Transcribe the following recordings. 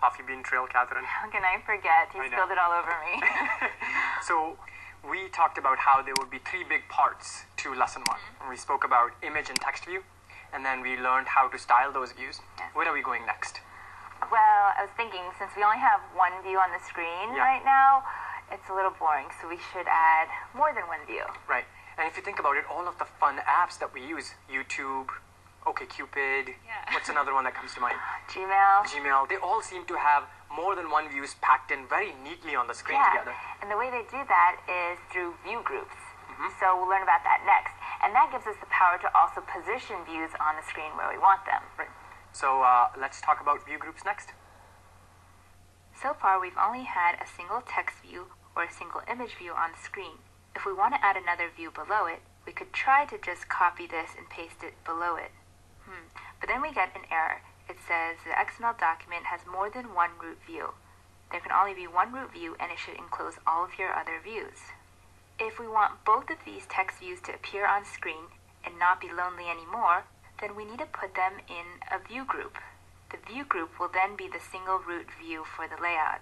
coffee bean trail, Catherine. How can I forget? You spilled it all over me. So we talked about how there would be three big parts to lesson one. Mm-hmm. We spoke about image and text view, and then we learned how to style those views. Yes. Where are we going next? Well, I was thinking, since we only have one view on the screen right now, it's a little boring, so we should add more than one view. Right. And if you think about it, all of the fun apps that we use, YouTube, OkCupid, what's another one that comes to mind? Gmail, they all seem to have more than one views packed in very neatly on the screen together. And the way they do that is through view groups. Mm-hmm. So we'll learn about that next. And that gives us the power to also position views on the screen where we want them. Right. So let's talk about view groups next. So far, we've only had a single text view or a single image view on the screen. If we want to add another view below it, we could try to just copy this and paste it below it. But then we get an error. It says the XML document has more than one root view. There can only be one root view, and it should enclose all of your other views. If we want both of these text views to appear on screen and not be lonely anymore, then we need to put them in a view group. The view group will then be the single root view for the layout.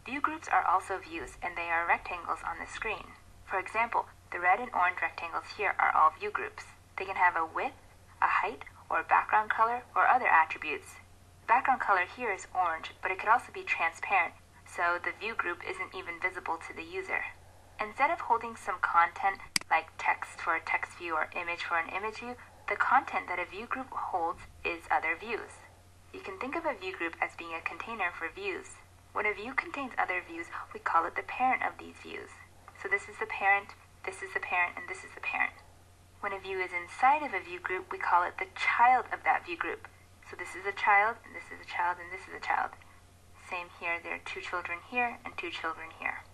View groups are also views, and they are rectangles on the screen. For example, the red and orange rectangles here are all view groups. They can have a width, a height, or a background color, or other attributes. The background color here is orange, but it could also be transparent, so the view group isn't even visible to the user. Instead of holding some content, like text for a text view or image for an image view, the content that a view group holds is other views. You can think of a view group as being a container for views. When a view contains other views, we call it the parent of these views. So this is the parent, this is the parent, and this is the parent. When a view is inside of a view group, we call it the child of that view group. So this is a child, and this is a child, and this is a child. Same here, there are two children here and two children here.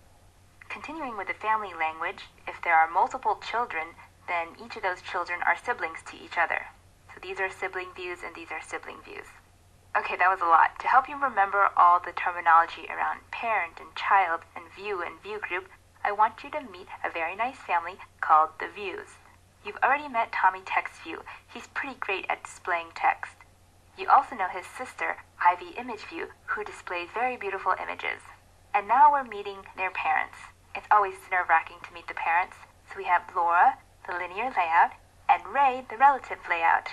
Continuing with the family language, if there are multiple children, then each of those children are siblings to each other. So these are sibling views and these are sibling views. Okay, that was a lot. To help you remember all the terminology around parent and child and view group, I want you to meet a very nice family called the views. You've already met Tommy TextView. He's pretty great at displaying text. You also know his sister, Ivy ImageView, who displays very beautiful images. And now we're meeting their parents. It's always nerve-wracking to meet the parents. So we have Laura, the linear layout, and Ray, the relative layout.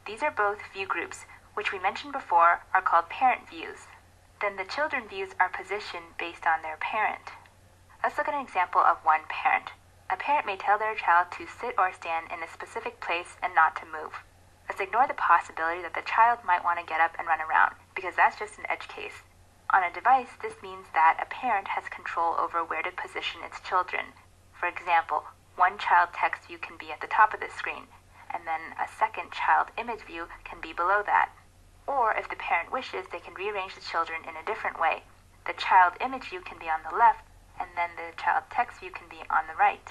These are both view groups, which we mentioned before are called parent views. Then the children views are positioned based on their parent. Let's look at an example of one parent. A parent may tell their child to sit or stand in a specific place and not to move. Let's ignore the possibility that the child might want to get up and run around, because that's just an edge case. On a device, this means that a parent has control over where to position its children. For example, one child text view can be at the top of the screen, and then a second child image view can be below that. Or if the parent wishes, they can rearrange the children in a different way. The child image view can be on the left, and then the child text view can be on the right.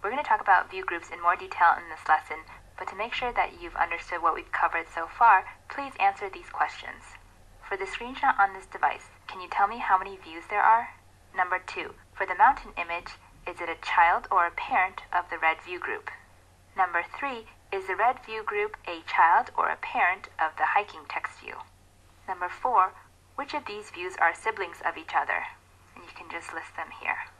We're going to talk about view groups in more detail in this lesson, but to make sure that you've understood what we've covered so far, please answer these questions. For the screenshot on this device, can you tell me how many views there are? Number 2, for the mountain image, is it a child or a parent of the red view group? Number 3, is the red view group a child or a parent of the hiking text view? Number 4, which of these views are siblings of each other? And you can just list them here.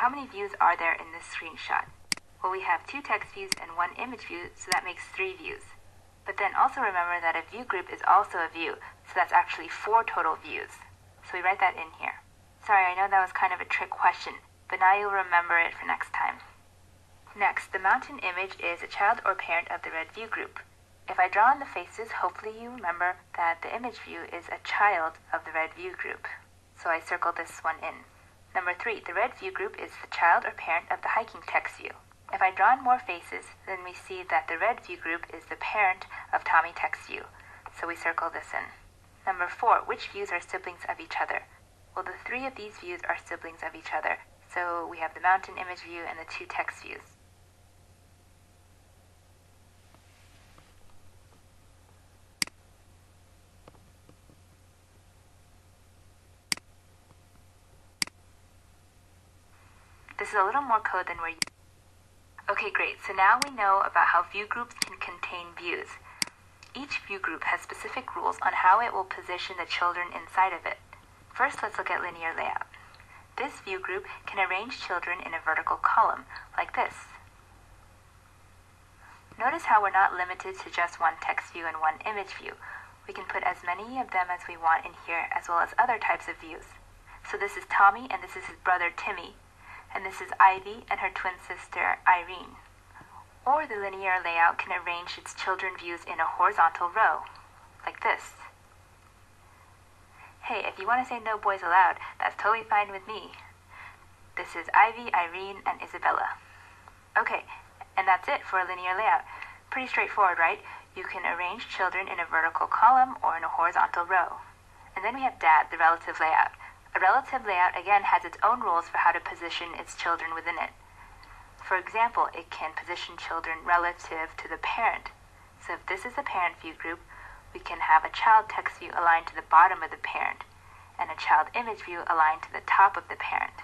how many views are there in this screenshot? Well, we have 2 text views and 1 image view, so that makes 3 views. But then also remember that a view group is also a view, so that's actually 4 total views. So we write that in here. Sorry, I know that was kind of a trick question, but now you'll remember it for next time. Next, the mountain image is a child or parent of the red view group. If I draw in the faces, hopefully you remember that the image view is a child of the red view group. So I circled this one in. Number 3, the red view group is the child or parent of the hiking text view. If I draw in more faces, then we see that the red view group is the parent of Tommy text view. So we circle this in. Number 4, which views are siblings of each other? Well, the 3 of these views are siblings of each other. So we have the mountain image view and the 2 text views. This is a little more code than we're used. Okay, great. So now we know about how view groups can contain views. Each view group has specific rules on how it will position the children inside of it. First, let's look at linear layout. This view group can arrange children in a vertical column, like this. Notice how we're not limited to just 1 text view and 1 image view. We can put as many of them as we want in here, as well as other types of views. So this is Tommy, and this is his brother Timmy. And this is Ivy and her twin sister Irene. Or the linear layout can arrange its children views in a horizontal row, like this. Hey, if you want to say no boys allowed, that's totally fine with me. This is Ivy, Irene, and Isabella. Okay, and that's it for a linear layout. Pretty straightforward, right? You can arrange children in a vertical column or in a horizontal row. And then we have Dad, the relative layout. A relative layout, again, has its own rules for how to position its children within it. For example, it can position children relative to the parent. So if this is the parent view group, we can have a child text view aligned to the bottom of the parent, and a child image view aligned to the top of the parent.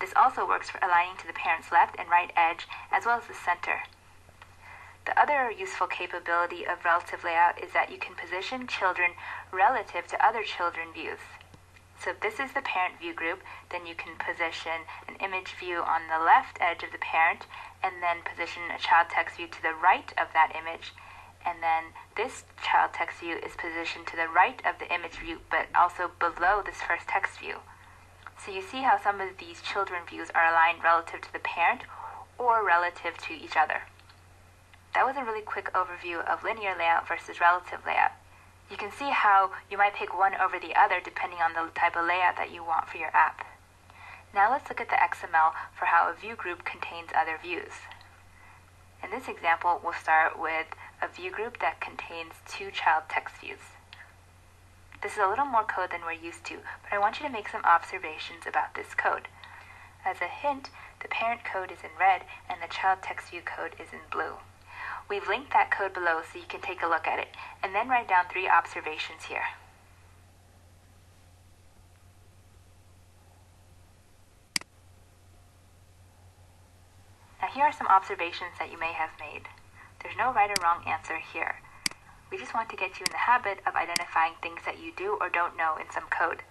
This also works for aligning to the parent's left and right edge, as well as the center. The other useful capability of relative layout is that you can position children relative to other children views. So if this is the parent view group, then you can position an image view on the left edge of the parent, and then position a child text view to the right of that image, and then this child text view is positioned to the right of the image view, but also below this first text view. So you see how some of these children views are aligned relative to the parent or relative to each other. That was a really quick overview of linear layout versus relative layout. You can see how you might pick one over the other depending on the type of layout that you want for your app. Now let's look at the XML for how a view group contains other views. In this example, we'll start with a view group that contains 2 child text views. This is a little more code than we're used to, but I want you to make some observations about this code. As a hint, the parent code is in red and the child text view code is in blue. We've linked that code below so you can take a look at it, and then write down 3 observations here. Now here are some observations that you may have made. There's no right or wrong answer here. We just want to get you in the habit of identifying things that you do or don't know in some code.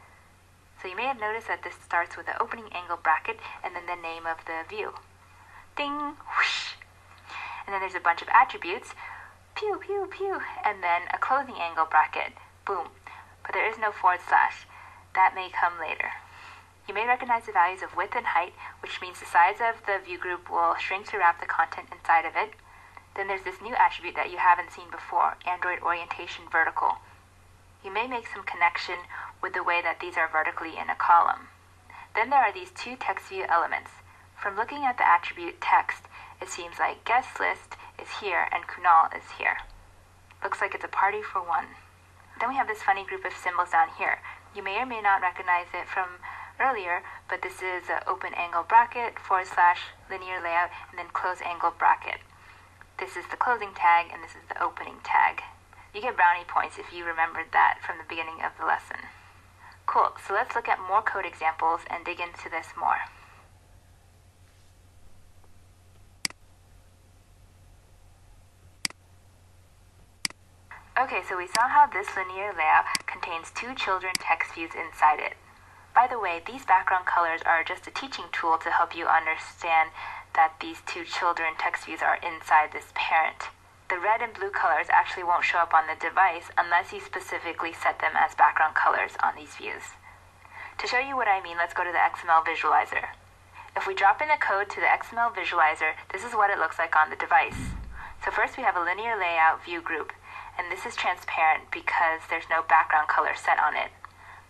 So you may have noticed that this starts with an opening angle bracket and then the name of the view. Ding, whoosh. And then there's a bunch of attributes, pew, pew, pew, and then a closing angle bracket, boom. But there is no /. That may come later. You may recognize the values of width and height, which means the size of the view group will shrink to wrap the content inside of it. Then there's this new attribute that you haven't seen before, Android orientation vertical. You may make some connection with the way that these are vertically in a column. Then there are these 2 text view elements. From looking at the attribute text, it seems like guest list is here and Kunal is here. Looks like it's a party for one. Then we have this funny group of symbols down here. You may or may not recognize it from earlier, but this is an open angle bracket, / linear layout, and then close angle bracket. This is the closing tag, and this is the opening tag. You get brownie points if you remembered that from the beginning of the lesson. Cool, so let's look at more code examples and dig into this more. Okay, so we saw how this linear layout contains 2 children text views inside it. By the way, these background colors are just a teaching tool to help you understand that these two children text views are inside this parent. The red and blue colors actually won't show up on the device unless you specifically set them as background colors on these views. To show you what I mean, let's go to the XML visualizer. If we drop in the code to the XML visualizer, this is what it looks like on the device. So first we have a linear layout view group, and this is transparent because there's no background color set on it.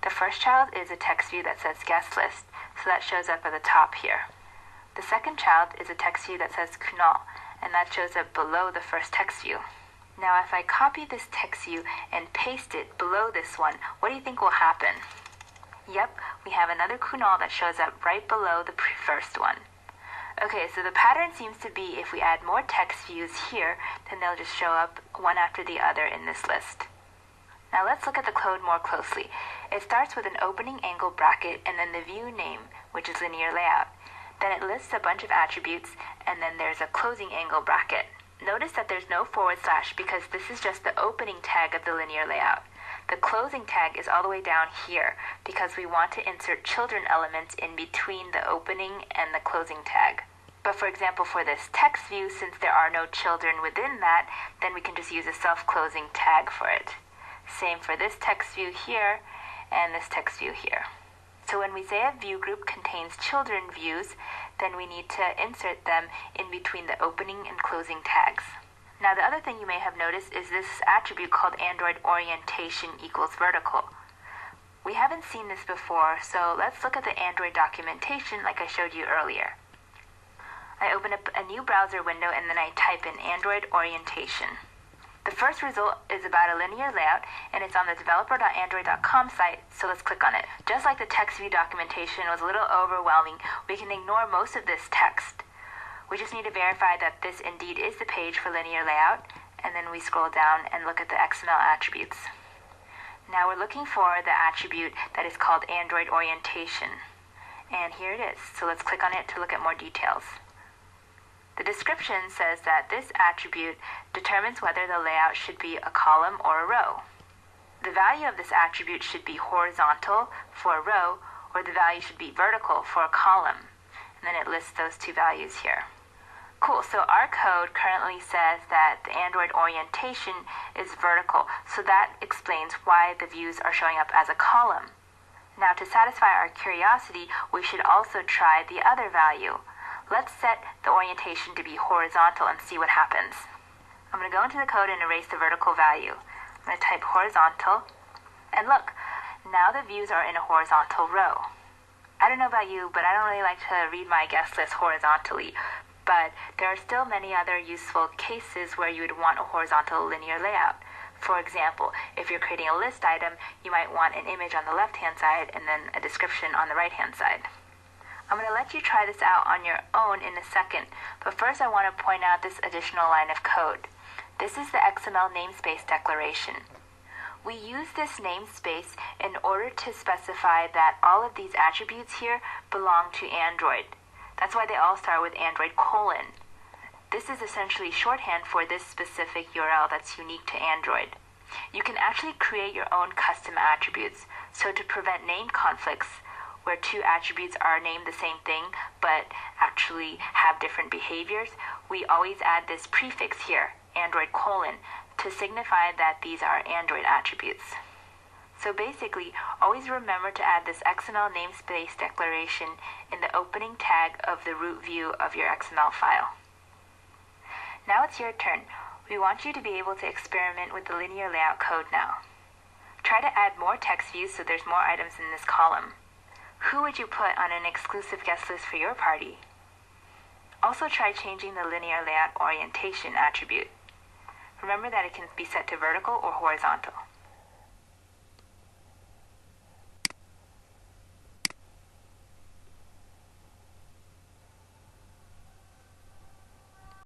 The first child is a text view that says guest list, so that shows up at the top here. The second child is a text view that says Kunal, and that shows up below the first text view. Now if I copy this text view and paste it below this one, what do you think will happen? Yep, we have another Kunal that shows up right below the first one. Okay, so the pattern seems to be if we add more text views here, then they'll just show up one after the other in this list. Now let's look at the code more closely. It starts with an opening angle bracket and then the view name, which is linear layout. Then it lists a bunch of attributes, and then there's a closing angle bracket. Notice that there's no forward slash because this is just the opening tag of the linear layout. The closing tag is all the way down here because we want to insert children elements in between the opening and the closing tag. But for example, for this text view, since there are no children within that, then we can just use a self-closing tag for it. Same for this text view here and this text view here. So when we say a view group contains children views, then we need to insert them in between the opening and closing tags. Now the other thing you may have noticed is this attribute called Android orientation equals vertical. We haven't seen this before, so let's look at the Android documentation like I showed you earlier. I open up a new browser window and then I type in Android orientation. The first result is about a linear layout, and it's on the developer.android.com site, so let's click on it. Just like the text view documentation was a little overwhelming, we can ignore most of this text. We just need to verify that this indeed is the page for linear layout, and then we scroll down and look at the XML attributes. Now we're looking for the attribute that is called Android orientation, and here it is, so let's click on it to look at more details. The description says that this attribute determines whether the layout should be a column or a row. The value of this attribute should be horizontal for a row, or the value should be vertical for a column. And then it lists those two values here. Cool, so our code currently says that the Android orientation is vertical, so that explains why the views are showing up as a column. Now to satisfy our curiosity, we should also try the other value. Let's set the orientation to be horizontal and see what happens. I'm going to go into the code and erase the vertical value. I'm going to type horizontal, and look, now the views are in a horizontal row. I don't know about you, but I don't really like to read my guest list horizontally, but there are still many other useful cases where you would want a horizontal linear layout. For example, if you're creating a list item, you might want an image on the left-hand side and then a description on the right-hand side. I'm going to let you try this out on your own in a second, but first I want to point out this additional line of code. This is the XML namespace declaration. We use this namespace in order to specify that all of these attributes here belong to Android. That's why they all start with Android:. This is essentially shorthand for this specific URL that's unique to Android. You can actually create your own custom attributes, so to prevent name conflicts, where two attributes are named the same thing but actually have different behaviors, we always add this prefix here, Android:, to signify that these are Android attributes. So basically, always remember to add this XML namespace declaration in the opening tag of the root view of your XML file. Now it's your turn. We want you to be able to experiment with the linear layout code now. Try to add more text views so there's more items in this column. Who would you put on an exclusive guest list for your party? Also try changing the linear layout orientation attribute. Remember that it can be set to vertical or horizontal.